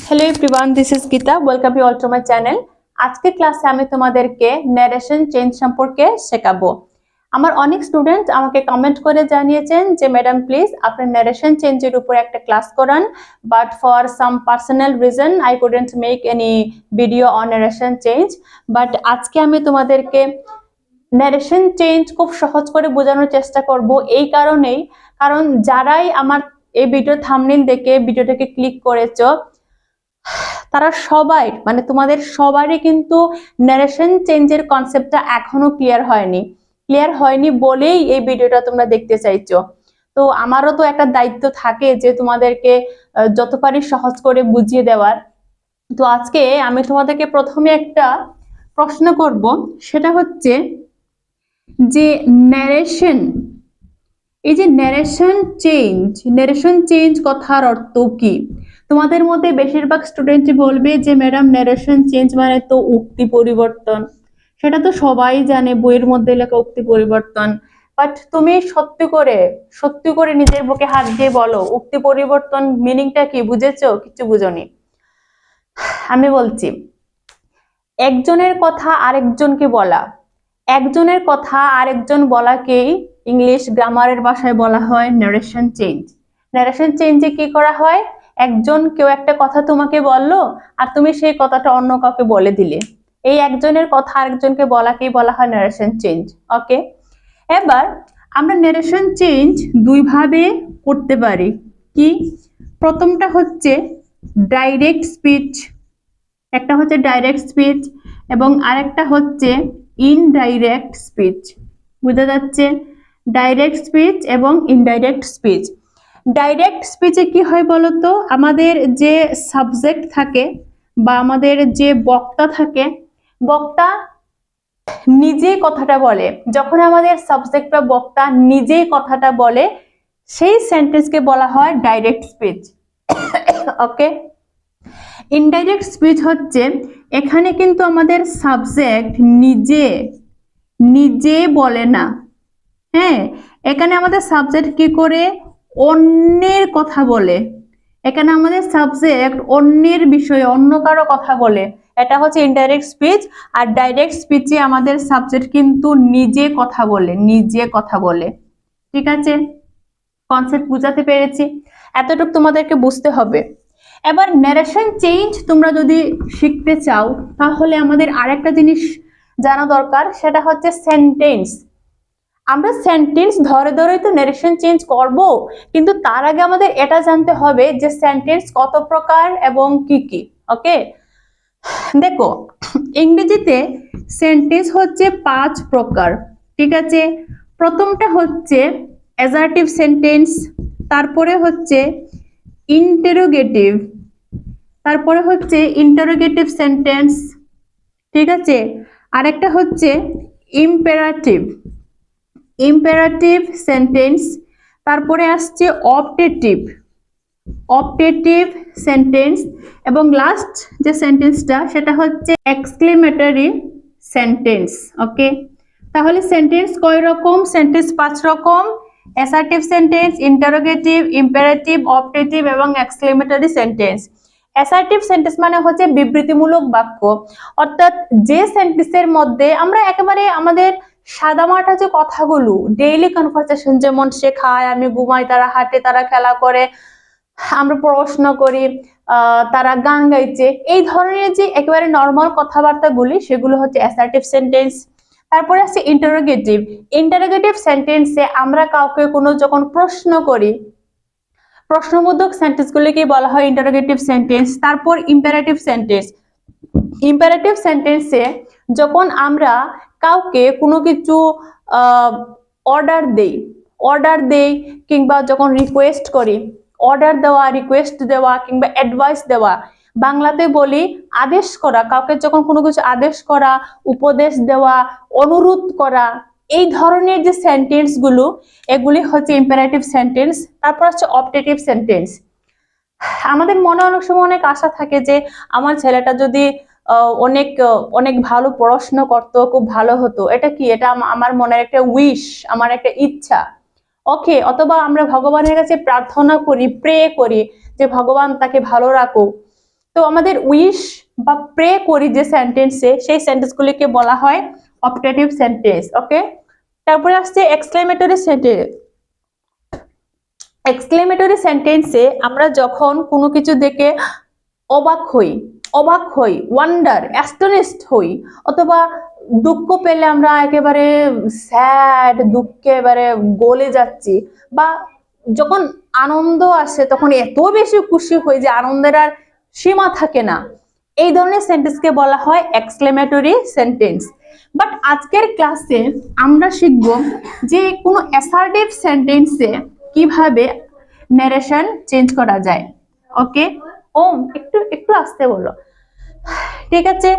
Hello everyone, this is Gita. Welcome you all to my channel. আজকে ক্লাসে আমি তোমাদেরকে ন্যারেশন চেঞ্জ সম্পর্কে শেখাবো। আমার অনেক স্টুডেন্ট আমাকে কমেন্ট করে জানিয়েছেন যে ম্যাডাম প্লিজ আপনার ন্যারেশন চেঞ্জের উপর একটা ক্লাস করান, but for some personal reason I couldn't make any video on narration change. But আজকে আমি তোমাদেরকে ন্যারেশন চেঞ্জ খুব সহজ করে বোঝানোর চেষ্টা করব, এই কারণেই কারণ যারাই আমার এই ভিডিও থাম্বনেইল দেখে ভিডিওটাকে ক্লিক করেছো তারা সবাই মানে তোমাদের সবারই কিন্তু ন্যারেশন চেঞ্জের কনসেপ্টটা এখনো ক্লিয়ার হয়নি বলেই এই ভিডিওটা তোমরা দেখতে চাইছো। তো আমারও তো একটা দায়িত্ব থাকে যে তোমাদেরকে যত পারি সহজ করে বুঝিয়ে দেওয়ার। তো আজকে আমি তোমাদেরকে প্রথমে একটা প্রশ্ন করব, সেটা হচ্ছে যে ন্যারেশন এই যে ন্যারেশন চেঞ্জ কথার অর্থ কি? তোমাদের মধ্যে বেশিরভাগ স্টুডেন্টই বলবে যে ম্যাডাম ন্যারেশন চেঞ্জ মানে তো উক্তি পরিবর্তন। সেটা তো সবাই জানে, বইয়ের মধ্যে লেখা উক্তি পরিবর্তন। বাট তুমি সত্যি করে নিজের বুকে হাত দিয়ে বলো, উক্তি পরিবর্তন মিনিংটা কি? বুঝেছো? কিছু বুঝোনি। আমি বলছি, একজনের কথা আরেকজন বলাকেই ইংলিশ গ্রামারের ভাষায় বলা হয় ন্যারেশন চেঞ্জ। ন্যারেশন চেঞ্জে কি করা হয়? কেউ একটা কথা তোমাকে বললো আর তুমি সেই কথাটা অন্য কাউকে বলে দিলে, এই একজনের কথা আরেকজনকে বলাকেই বলা হয় ন্যারেশন চেঞ্জ। ওকে, এবার আমরা ন্যারেশন চেঞ্জ দুই ভাবে করতে পারি। কি? প্রথমটা হচ্ছে ডাইরেক্ট স্পিচ, এবং আরেকটা হচ্ছে ইনডাইরেক্ট স্পিচ। বুঝা যাচ্ছে? ডাইরেক্ট স্পিচ এবং ইনডাইরেক্ট স্পিচ। ডাইরেক্ট স্পিচে কি হয় বলতো, আমাদের যে সাবজেক্ট থাকে বা আমাদের যে বক্তা থাকে, বক্তা নিজেই কথাটা বলে। যখন আমাদের সাবজেক্ট বা বক্তা নিজেই কথাটা বলে, সেই সেন্টেন্সকে বলা হয় ডাইরেক্ট স্পিচ। ওকে, ইনডাইরেক্ট স্পিচ হচ্ছে এখানে কিন্তু আমাদের সাবজেক্ট নিজে বলে না। হ্যাঁ, এখানে আমাদের সাবজেক্ট কি করে? অন্যের কথা বলে। এখানে আমাদের সাবজেক্ট অন্যের বিষয়ে অন্য কারো কথা বলে, এটা হচ্ছে ইনডাইরেক্ট স্পিচ। আর ডাইরেক্ট স্পিচে আমাদের সাবজেক্ট কিন্তু নিজে কথা বলে। ঠিক আছে, কনসেপ্ট বুঝাতে পেরেছি? এতটুকু তোমাদেরকে বুঝতে হবে। এবার ন্যারেশন চেঞ্জ তোমরা যদি শিখতে চাও, তাহলে আমাদের আরেকটা জিনিস জানা দরকার, সেটা হচ্ছে সেন্টেন্স। আমরা সেন্টেন্স ধরে ধরেই তো ন্যারেশন চেঞ্জ করব, কিন্তু তার আগে আমাদের এটা জানতে হবে যে সেন্টেন্স কত প্রকার এবং কি কি। ওকে, দেখো ইংরেজিতে সেন্টেন্স হচ্ছে 5 প্রকার। ঠিক আছে, প্রথমটা হচ্ছে অ্যাসার্টিভ সেন্টেন্স, তারপরে হচ্ছে ইন্টারোগেটিভ, তারপরে হচ্ছে ইন্টারোগেটিভ সেন্টেন্স। ঠিক আছে, আরেকটা হচ্ছে ইম্পেরাটিভ সেন্টেন্স, তারপরে আসছে অপটেটিভ সেন্টেন্স, এবং লাস্ট যে সেন্টেন্সটা সেটা হচ্ছে এক্সক্লেমেটরি সেন্টেন্স। ওকে, তাহলে সেন্টেন্স কয় রকম? সেন্টেন্স 5 রকম: assertive sentence, interrogative, imperative, optative এবং এক্সক্লেমেটরি সেন্টেন্স। অ্যাসার্টিভ সেন্টেন্স মানে হচ্ছে বিবৃতিমূলক বাক্য, অর্থাৎ যে সেন্টেন্সের মধ্যে আমরা একেবারে আমাদের সাদামাটা যে কথাগুলো, ডেইলি কনভারসেশন, যেমন সে খায়, আমি ঘুমাই, তারা হাঁটে, তারা খেলা করে, আমরা পড়াশোনা করি, তারা গান গাইছে, এই ধরনের যে একেবারে নর্মাল কথাবার্তাগুলি, সেগুলো হচ্ছে অ্যাসার্টিভ সেন্টেন্স। তারপরে আছে ইন্টারোগেটিভ সেন্টেন্সে আমরা কাউকে যখন প্রশ্ন করি, প্রশ্নবোধক সেন্টেন্সগুলিকে বলা হয় ইন্টারোগেটিভ সেন্টেন্স। তারপর ইম্পারেটিভ সেন্টেন্সে যখন আমরা কাউকে কোনো কিছু অর্ডার দেই কিংবা যখন রিকোয়েস্ট করি, রিকোয়েস্ট দেওয়া কিংবা অ্যাডভাইস দেওয়া, বাংলাতে বলি আদেশ করা, কাউকে যখন কোনো কিছু আদেশ করা, উপদেশ দেওয়া, অনুরোধ করা, এই ধরনের যে সেন্টেন্স গুলো, এগুলি হচ্ছে ইম্পারেটিভ সেন্টেন্স। তারপর হচ্ছে অপটেটিভ সেন্টেন্স। আমাদের মনে অনেক সময় অনেক আশা থাকে যে আমার ছেলেটা যদি অনেক অনেক ভালো পড়াশোনা করতো, খুব ভালো হতো। এটা কি? এটা আমার মনের একটা উইশ, আমার একটা ইচ্ছা। ওকে, অথবা আমরা ভগবানের কাছে প্রার্থনা করি, প্রে করি যে ভগবান তাকে ভালো রাখুক। তো আমাদের উইশ বা প্রে করি যে সেন্টেন্সে, সেই সেন্টেন্সগুলিকে বলা হয় অপটেটিভ সেন্টেন্স। ওকে, তারপরে আসছে এক্সক্লেমেটরি সেন্টেন্স। এক্সক্লেমেটরি সেন্টেন্সে আমরা যখন কোনো কিছু দেখে অবাক হই, ওয়ান্ডার, অ্যাস্টনিশড হই, অথবা দুঃখ পেলে আমরা একেবারে স্যাড, দুঃখে এবারে গলে যাচ্ছি, বা যখন আনন্দ আসে তখন এত বেশি খুশি হই যে আনন্দের আর সীমা থাকে না, এই ধরনের সেন্টেন্সকে বলা হয় এক্সক্লেমেটরি সেন্টেন্স। বাট আজকের ক্লাসে আমরা শিখব যে কোনো অ্যাসার্টিভ সেন্টেন্সে কিভাবে ন্যারেশন চেঞ্জ করা যায়। ওকে, একটু একটু আস্তে বলো, ঠিক আছে?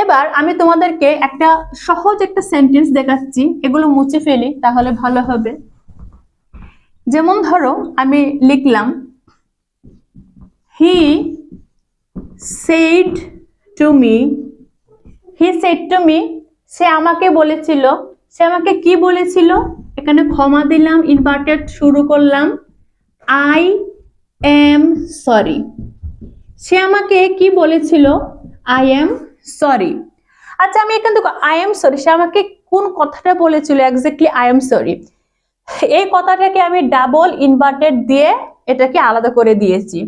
এবার আমি তোমাদেরকে একটা সহজ একটা সেন্টেন্স দেখাচ্ছি, এগুলো মুছে ফেলি তাহলে ভালো হবে। যেমন ধরো আমি লিখলাম হি said to me, সে আমাকে বলেছিল। সে আমাকে কি বলেছিল? এখানে ক্ষমা দিলাম, ইনভার্টেড শুরু করলাম, আই এম সরি। সে আমাকে কি বলেছিল? I am sorry. আচ্ছা, আমি এখান থেকে আই এম সরি, সে আমাকে কোন কথাটা বলেছিল এক্স্যাক্টলি আই এম সরি, এই কথাটাকে আমি ডাবল ইনভার্টেড দিয়ে এটাকে আলাদা করে দিয়েছি।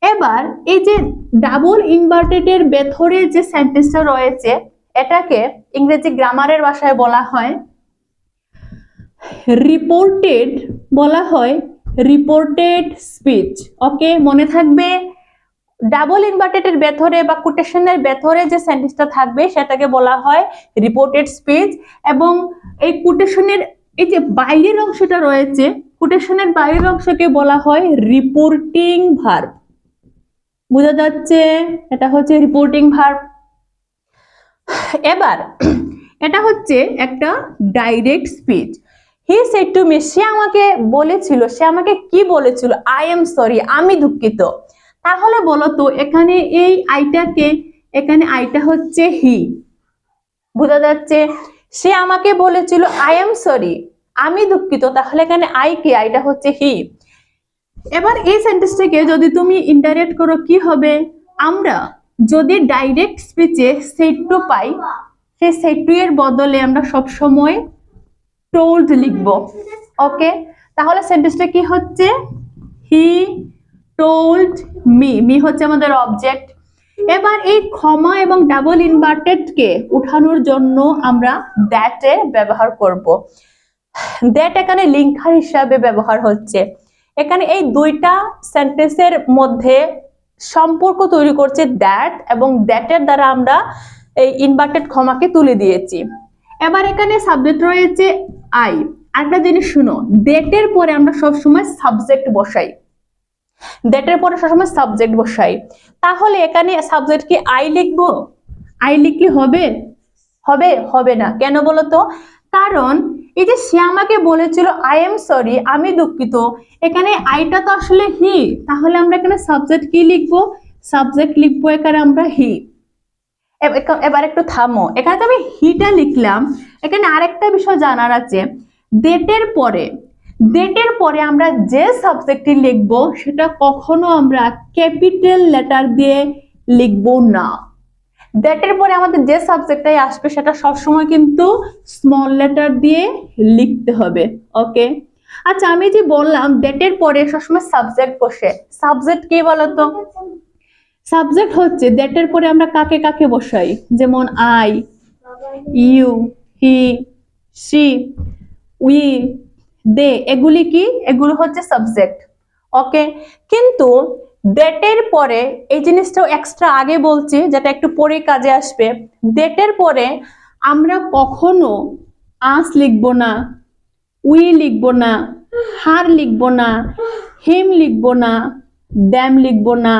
এবার এই যে ডাবল ইনভার্টেডের ভেতরে যে সেন্টেন্সটা রয়েছে, এটাকে ইংরেজি গ্রামারের ভাষায় বলা হয় রিপোর্টেড, বলা হয় রিপোর্টেড স্পিচ। ওকে, মনে থাকবে ডাবল ইনভার্টেডের ভেতরে বা কোটেশনের ভেতরে যে সেন্টেন্সটা থাকবে সেটাকে বলা হয় রিপোর্টেড স্পিচ, এবং এই কোটেশনের এই যে বাইরের অংশটা রয়েছে, কোটেশনের বাইরের অংশকে বলা হয় রিপোর্টিং ভার্ব। বোঝা যাচ্ছে? এটা হচ্ছে রিপোর্টিং ভার্ব। এবার এটা হচ্ছে একটা direct speech. He said to me, সে আমাকে বলেছিল। সে আমাকে কি বলেছিল? আই এম সরি, আমি দুঃখিত। তাহলে বলো তো এখানে এই আইটাকে, এখানে আইটা হচ্ছে হি। বোঝা যাচ্ছে? সে আমাকে বলেছিল আই এম সরি, আমি দুঃখিত, তাহলে এখানে আই কি? আইটা হচ্ছে হি। এবার এই সেন্টেন্সটাকে যদি তুমি ইনডাইরেক্ট করো কি হবে? আমরা যদি ডাইরেক্ট স্পিচে সেড টু পাই, সেই সেড টু এর বদলে আমরা সব সময় টোল্ড লিখব। ওকে, তাহলে সেন্টেন্সটা কি হচ্ছে? He told me. মি হচ্ছে আমাদের অবজেক্ট। এবার এই ক্ষমা এবং ডাবল ইনভার্টেড কে উঠানোর জন্য আমরা দ্যাট এর ব্যবহার করব। দ্যাট এখানে লিঙ্কার হিসাবে ব্যবহার হচ্ছে। এখানে এই দুইটা সেন্টেন্সের মধ্যে সম্পর্ক তৈরি করছে দ্যাট, এবং দ্যাটের দ্বারা আমরা এই ইনভার্টেড ক্ষমাকে তুলে দিয়েছি। এবার এখানে সাবজেক্ট রয়েছে আই। একটা জিনিস শুনো, দ্যাটের পরে আমরা সবসময় সাবজেক্ট বসাই, দ্যাটের পরে সবসময় সাবজেক্ট বসাই। তাহলে এখানে সাবজেক্ট কি আই লিখবো? আই লিখলে হবে? হবে না। কেন বলো তো? কারণ এই যে সে আমাকে বলেছিল আই এম সরি, আমি দুঃখিত, এখানে আইটা তো আসলে হি, তাহলে আমরা এখানে সাবজেক্ট কি লিখবো? সাবজেক্ট লিখবো এখানে আমরা হি। এবার একটু থামো, এখানে তো আমি হিটা লিখলাম। এখানে আরেকটা বিষয় জানার আছে, ডেটের পরে আমরা যে সাবজেক্টটি লিখবো সেটা কখনো আমরা ক্যাপিটাল লেটার দিয়ে লিখবো না। ডেটের পরে আমাদের যে সাবজেক্টটাই আসবে সেটা সবসময় কিন্তু স্মল লেটার দিয়ে লিখতে হবে। ওকে, আচ্ছা, আমি যে বললাম ডেটের পরে সবসময় সাবজেক্ট বসে, সাবজেক্ট কি বলতো? সাবজেক্ট হচ্ছে ডেটের পরে আমরা কাকে কাকে বসাই, যেমন I, you, he, she, we, they, এগুলি কি? এগুলো হচ্ছে সাবজেক্ট। ওকে, কিন্তু ডেটের পরে এই জিনিসটাও এক্সট্রা আগে বলছি, যেটা একটু পরে কাজে আসবে। ডেটের পরে আমরা কখনো আস লিখবো না, উই লিখবো না, হার লিখবো না, হিম লিখবো না, দ্যাম লিখবো না,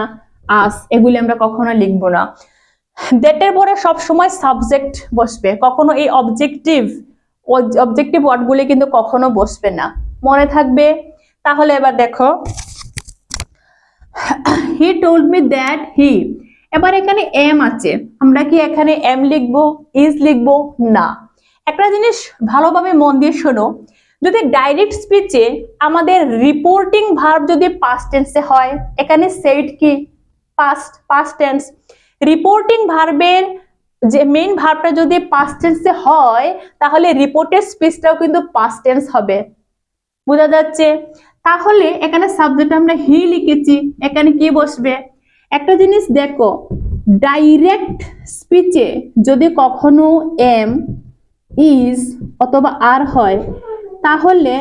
আস, এগুলি আমরা কখনো লিখবো না। ডেটের পরে সব সময় সাবজেক্ট বসবে, কখনো এই অবজেক্টিভ ওয়ার্ডগুলি কিন্তু কখনো বসবে না, মনে থাকবে। তাহলে এবার দেখো, he told me that he. এবার এখানে এম আছে, আমরা কি এখানে এম লিখবো, ইজ লিখবো? না। একটা জিনিস ভালোভাবে মন দিয়ে শোনো, যদি ডাইরেক্ট স্পিচে আমাদের রিপোর্টিং ভার্ব যদি পাস্ট টেন্সে হয়, এখানে সেড কি? Past tense. রিপোর্টিং ভার্বের যে মেইন ভার্বটা যদি পাস্ট টেন্সে হয় তাহলে রিপোর্টেড স্পিচটাও কিন্তু পাস্ট টেন্স হবে। বোঝা যাচ্ছে? তাহলে এখানে সাবজেক্ট আমরা হি লিখেছি, এখানে কি বসবে? একটা জিনিস দেখো, ডাইরেক্ট স্পিচে যদি কখনো এম, ইজ অথবা আর হয় তাহলে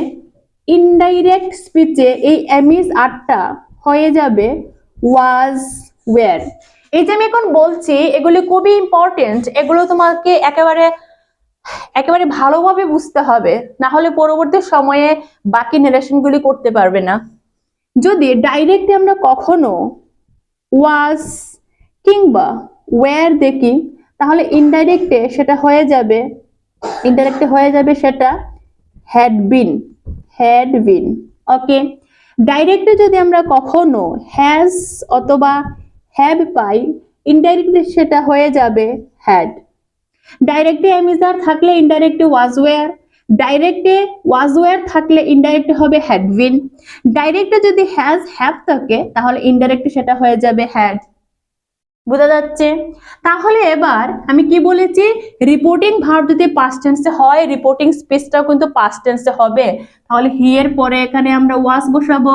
ইনডাইরেক্ট স্পিচে এই এম ইজ আরটা হয়ে যাবে ওয়াজ, ওয়্যার। এই যে আমি এখন বলছি এগুলো খুবই ইম্পর্টেন্ট, এগুলো তোমাকে একেবারে ভালোভাবে বুঝতে হবে, না হলে পরবর্তী সময়ে বাকি নারেশনগুলি করতে পারবে না। যদি ডাইরেক্টলি আমরা কখনো ওয়াজ কিংবা ওয়্যার দেখি তাহলে ইনডাইরেক্টে সেটা হয়ে যাবে সেটা হ্যাড বিন। ওকে, ডাইরেক্টে যদি আমরা কখনো হ্যাজ অথবা হ্যাভ পাই ইনডাইরেক্টলি সেটা হয়ে যাবে হ্যাড। ডাইরেক্টে এম ইজ আর থাকলে ইনডাইরেক্টে ওয়াজ ওয়্যার, ডাইরেক্টে ওয়াজ ওয়্যার থাকলে ইনডাইরেক্টে হবে হ্যাড বিন, ডাইরেক্টে যদি হ্যাজ হ্যাভ থাকে তাহলে ইনডাইরেক্টে সেটা হয়ে যাবে হ্যাড। বোঝা যাচ্ছে? তাহলে এবার আমি কি বলেছি, রিপোর্টিং ভার্ব যদি পাস্ট টেন্সে হয় রিপোর্টিং স্পিচটাও কিন্তু পাস্ট টেন্সে হবে। তাহলে হি এর পরে এখানে আমরা ওয়াজ বসাবো,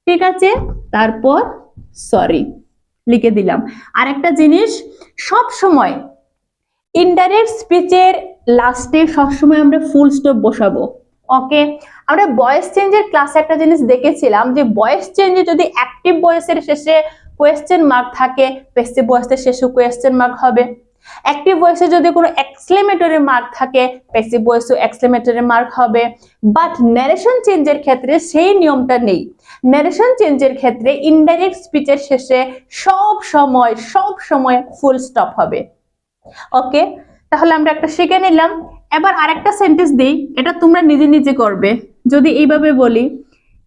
ঠিক আছে? তারপর সরি লিখে দিলাম। আর একটা জিনিস, সব সময় ইনডাইরেক্ট স্পিচের লাস্টে সবসময় আমরা ফুল স্টপ বসাবো। ওকে, আমরা ভয়েস চেঞ্জের ক্লাসে একটা জিনিস দেখেছিলাম যে ভয়েস চেঞ্জে যদি অ্যাক্টিভ ভয়েসের শেষে কোয়েশ্চেন মার্ক থাকে প্যাসিভ ভয়েসের শেষে কোয়েশ্চেন মার্ক হবে। অ্যাক্টিভ ভয়েসে যদি কোনো এক্সক্লেমেটরি মার্ক থাকে প্যাসিভ ভয়েসে এক্সক্লেমেটরি মার্ক হবে। বাট ন্যারেশন চেঞ্জের ক্ষেত্রে সেই নিয়মটা নেই। ন্যারেশন চেঞ্জের ক্ষেত্রে ইনডাইরেক্ট স্পিচের শেষে সব সময় ফুল স্টপ হবে। ওকে, তাহলে আমরা একটা শিখে নিলাম। এবার আরেকটা সেন্টেন্স দেই, এটা তোমরা নিজে নিজে করবে। যদি এইভাবে বলি,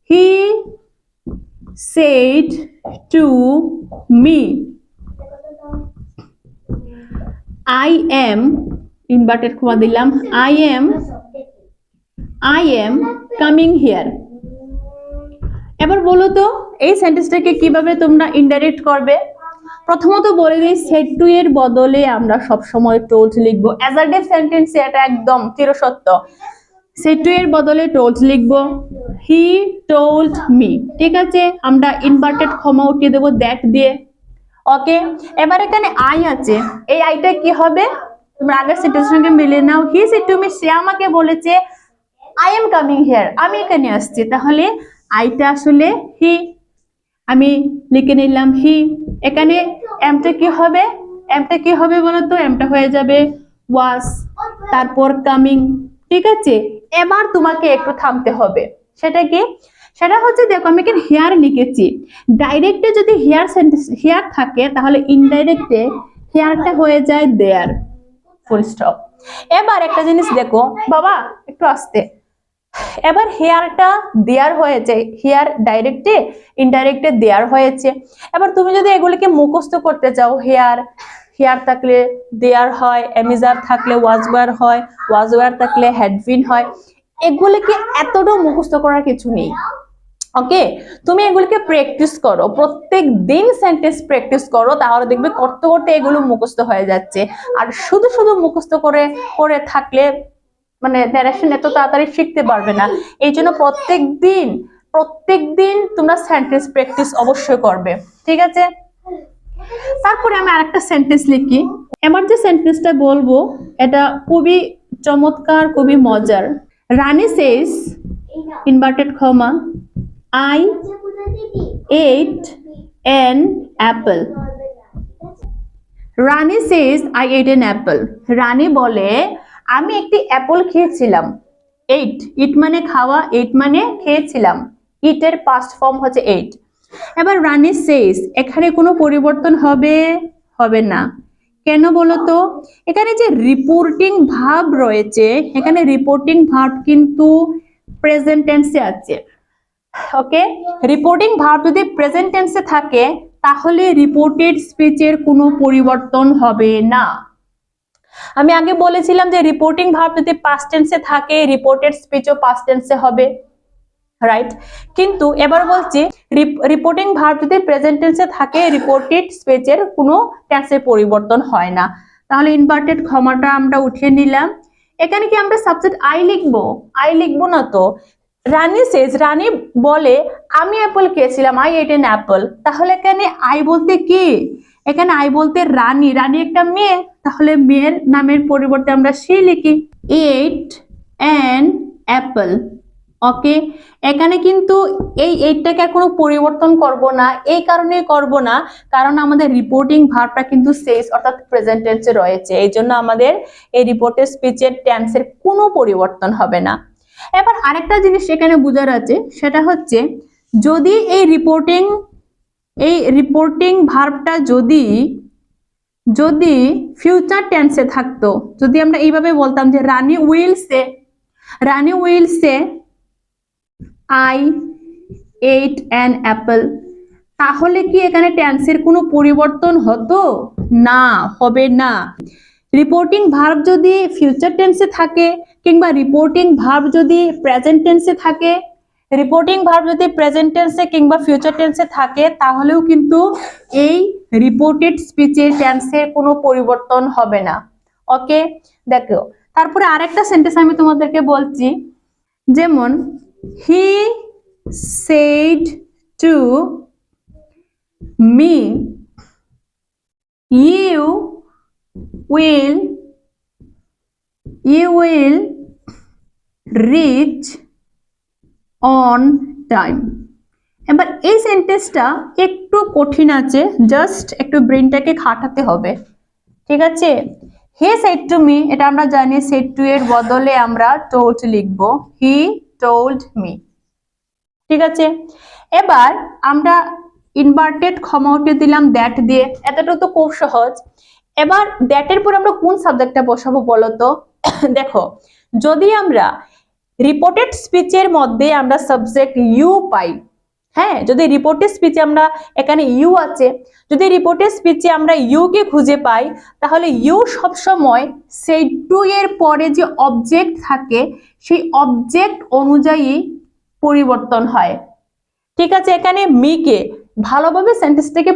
হি said to me I am, inverted comma দিলাম, I am coming here। এবার বলো তো এই সেন্টেন্সটাকে কিভাবে তোমরা ইনডাইরেক্ট করবে। প্রথমত বলে দিই, সেড টু এর বদলে আমরা সব সময় টোল্ড লিখবো। অ্যাসার্টিভ সেন্টেন্সে এটা একদম চিরসত্য। সেড টু এর বদলে টোল্ড লিখবো, হি টোল্ড মি, ঠিক আছে? আমরা ইনভার্টেড কমা উঠিয়ে দেবো দ্যাট দিয়ে। ওকে, এবার এখানে আই আছে, এই আইটা কি হবে তোমরা আগের সেন্টেন্সের সঙ্গে মিলিয়ে নাও। হি সেড টু মি, সে আমাকে বলেছে আই এম কামিং হিয়ার, আমি এখানে আসছি। তাহলে আইটা আসলে হি, আমি লিখে নিলাম হি। এখানে এমটা কি হবে বলো তো? এমটা হয়ে যাবে ওয়াজ, তারপর কামিং, ঠিক আছে? এবার তোমাকে একটু থামতে হবে। সেটা হচ্ছে, দেখো আমি এখানে হেয়ার লিখেছি। ডাইরেক্টে যদি হেয়ার থাকে তাহলে ইনডাইরেক্টে হেয়ারটা হয়ে যায় দেয়ার, ফুল স্টপ। এবার একটা জিনিস দেখো বাবা, একটু আস্তে। এবার হেয়ারটা দেয়ার হয়েছে, হেয়ার ডাইরেক্টে ইনডাইরেক্টে দেয়ার হয়েছে। এবার তুমি যদি এগুলিকে মুখস্থ করতে চাও, হেয়ার থাকলে দেয়ার হয়, এমিজার থাকলে ওয়াজওয়ার হয়, ওয়াজওয়ার থাকলে হ্যাডবিন হয়, এগুলিকে এতটাও মুখস্থ করার কিছু নেই। ওকে, তুমি এগুলিকে প্র্যাকটিস করো, প্রত্যেক দিন সেন্টেন্স প্র্যাকটিস করো, তাহলে দেখবে করতে করতে এগুলো মুখস্থ হয়ে যাচ্ছে। আর শুধু মুখস্থ করে থাকলে মানে ন্যারেশন এত তাড়াতাড়ি শিখতে পারবে না। এই জন্য প্রত্যেক দিন তোমরা সেন্টেন্স প্র্যাকটিস অবশ্যই করবে, ঠিক আছে? তারপরে আমি আরেকটা সেন্টেন্স লিখি। এবার যে সেন্টেন্সটা বলবো এটা খুবই চমৎকার, খুবই মজার। Rani says, inverted comma, I ate an apple। Rani says I ate an apple। Rani বলে আমি একটি অ্যাপল খেয়েছিলাম। ইট মানে খাওয়া, এইট মানে খেয়েছিলাম। ইটের পাস্ট ফর্ম হচ্ছে এইট। এবার রানী সেজ, এখানে কোনো পরিবর্তন হবে না। কেন বলো তো? এখানে যে রিপোর্টিং ভার্ব রয়েছে, এখানে রিপোর্টিং ভার্ব কিন্তু প্রেজেন্ট টেন্সে আছে। ওকে, রিপোর্টিং ভার্ব যদি প্রেজেন্ট টেন্সে থাকে তাহলে রিপোর্টেড স্পিচের কোনো পরিবর্তন হবে না। আমি আগে বলেছিলাম যে রিপোর্টিং ভার্ব যদি পাস্ট টেন্সে থাকে রিপোর্টেড স্পিচও পাস্ট টেন্সে হবে। রাইট। কিন্তু এবার বলছি রিপোর্টিং ভার্ব যদি প্রেজেন্ট টেন্সে থাকে রিপোর্টেড স্পিচের কোনো টেন্সের পরিবর্তন হয় না। তাহলে ইনভার্টেড কমাটা আমরা উঠিয়ে নিলাম। এখানে কি আমরা সাবজেক্ট আই লিখবো? আই লিখবো না তো। রানী সেজ, রানী বলে আমি অ্যাপল খেয়েছিলাম, আই এট এন অ্যাপল। তাহলে এখানে আই বলতে কি? এখানে আই বলতে রানী, রানী একটা মেয়ে, তাহলে মেয়ের নামের পরিবর্তে আমরা সে লিখি এট অ্যান অ্যাপল। ওকে, এখানে কিন্তু এই এইটাকে কোনো পরিবর্তন করব না, এই কারণে করব না কারণ আমাদের রিপোর্টিং ভার্বটা কিন্তু সেজ অর্থাৎ প্রেজেন্ট টেন্সে রয়েছে, এই জন্য আমাদের এই রিপোর্টেড স্পিচের টেন্সের কোনো পরিবর্তন হবে না। এবার আরেকটা জিনিস এখানে বোঝার আছে, সেটা হচ্ছে যদি এই রিপোর্টিং ভার্বটা যদি ফিউচার টেন্সে থাকতো, যদি আমরা এইভাবে বলতাম যে Rani will say I ate an apple, তাহলে কি এখানে টেন্সের কোনো পরিবর্তন হতো? না, হবে না। রিপোর্টিং ভার্ব যদি ফিউচার টেন্সে থাকে কিংবা রিপোর্টিং ভার্ব যদি প্রেজেন্ট টেন্সে থাকে, রিপোর্টিং ভার্ব যদি প্রেজেন্ট টেন্সে কিংবা ফিউচার টেন্সে থাকে তাহলেও কিন্তু এই রিপোর্টেড স্পিচের টেন্সের কোনো পরিবর্তন হবে না। ওকে, দেখো তারপরে আরেকটা সেন্টেন্স আমি তোমাদেরকে বলছি, যেমন he said to me you will reach on time। এবার এই সেন্টেন্সটা একটু কঠিন আছে, জাস্ট একটু ব্রেনটাকে খাটাতে হবে, ঠিক আছে। হে said to me, এটা আমরা জানি said to এর বদলে আমরা told লিখব, he told me, ঠিক আছে। এবার আমরা ইনভার্টেড কমা উঠিয়ে দিলাম দ্যাট দিয়ে, এতটা তো খুব সহজ। এবার দ্যাটের পর আমরা কোন সাবজেক্টটা বসাবো বলো তো? দেখো, যদি আমরা রিপোর্টেড স্পিচের মধ্যে আমরা সাবজেক্ট ইউ পাই, হ্যাঁ, যদি রিপোর্টেড স্পিচে আমরা এখানে ইউ আছে, যদি রিপোর্টেড স্পিচে আমরা ইউ কে খুঁজে পাই তাহলে ইউ সবসময় সেই টু এর পরে যে অবজেক্ট থাকে সেই অবজেক্ট অনুযায়ী পরিবর্তন হয়, ঠিক আছে। এখানে মি কে ভালোভাবে সেন্টেন্সটাকে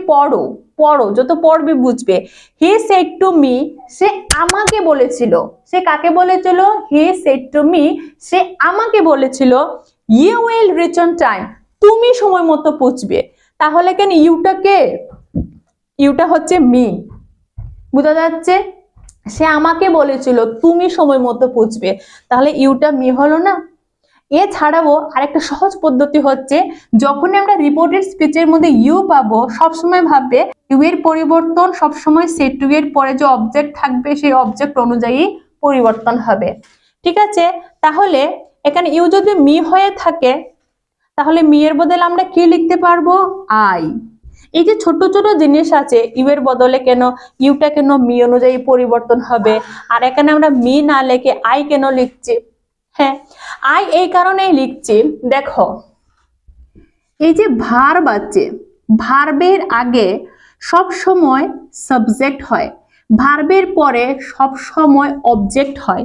পড়ো, যত পড়বে বুঝবে। হি সেড টু মি, সে আমাকে বলেছিল। সে কাকে বলেছিল? হি সেড টু মি, সে আমাকে বলেছিল you will reach on time, তুমি সময় মতো পৌঁছবে। তাহলে কেন ইউটা হচ্ছে মি, বোঝা যাচ্ছে? সে আমাকে বলেছিল তুমি সময় মতো পৌঁছবে, তাহলে ইউটা মি হলো না। এছাড়াও আরেকটা সহজ পদ্ধতি হচ্ছে, যখন আমরা রিপোর্টেড স্পিচের মধ্যে ইউ পাবো সবসময় ভাববে ইউ এর পরিবর্তন সবসময় সেড টু এর পরে যে অবজেক্ট থাকবে সেই অবজেক্ট অনুযায়ী পরিবর্তন হবে, ঠিক আছে। তাহলে এখানে ইউ যদি মি হয়ে থাকে তাহলে মি এর বদলে আমরা কি লিখতে পারবো? আই। এই যে ছোট ছোট জিনিস আছে, ইউ এর বদলে কেন ইউটা কেন মি অনুযায়ী পরিবর্তন হবে, আর এখানে আমরা মি না লিখে আই কেন লিখছি? হ্যাঁ, আই এই কারণেই লিখছি, দেখো এই যে ভার্ব আছে, ভার্বের আগে সব সময় সাবজেক্ট হয়, ভার্বের পরে সব সময় অবজেক্ট হয়।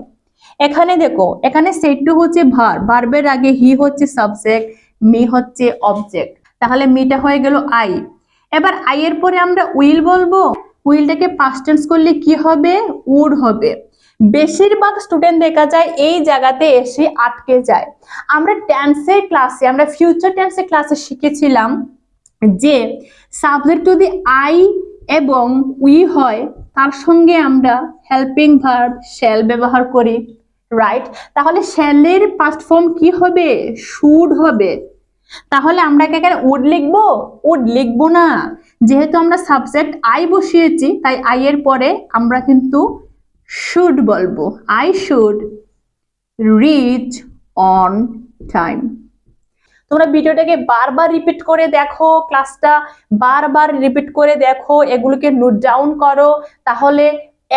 এখানে দেখো, এখানে সেড টু হচ্ছে ভার্ব, ভার্বের আগে হি হচ্ছে সাবজেক্ট, মি হচ্ছে অবজেক্ট, তাহলে মিটা হয়ে গেল আই। এবার আই এর পরে আমরা উইল বলবো, উইলটাকে পাস্ট টেন্স করলে কি হবে? উড হবে। বেশিরভাগ স্টুডেন্ট দেখা যায় এই জায়গাতে এসে আটকে যায়। আমরা টেন্সের ক্লাসে, আমরা ফিউচার টেন্সের ক্লাসে শিখেছিলাম যে সাবজেক্ট যদি আই এবং উই হয় তার সঙ্গে আমরা হেল্পিং ভার্ব শ্যাল ব্যবহার করি, রাইট। তাহলে শ্যালের পাস্ট ফর্ম কি হবে? শুড হবে। তাহলে আমরা এখানে উড লিখবো? উড লিখবো না, যেহেতু আমরা সাবজেক্ট আই বসিয়েছি তাই আই এর পরে আমরা কিন্তু শুড বলবো, I should rich on time. তোমরা ভিডিওটাকে বারবার রিপিট করে দেখো, ক্লাসটা বারবার রিপিট করে দেখো, এগুলোকে নোট ডাউন করো, তাহলে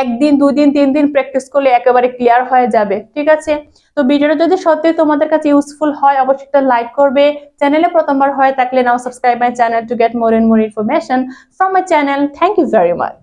একদিন দুদিন তিনদিন প্র্যাকটিস করলে একেবারে ক্লিয়ার হয়ে যাবে, ঠিক আছে। তো ভিডিওটা যদি সত্যি তোমাদের কাছে ইউজফুল হয় অবশ্যই একটা লাইক করবে, চ্যানেলে প্রথমবার হয়ে থাকলে now subscribe my channel to get more and more information from my channel. Thank you very much.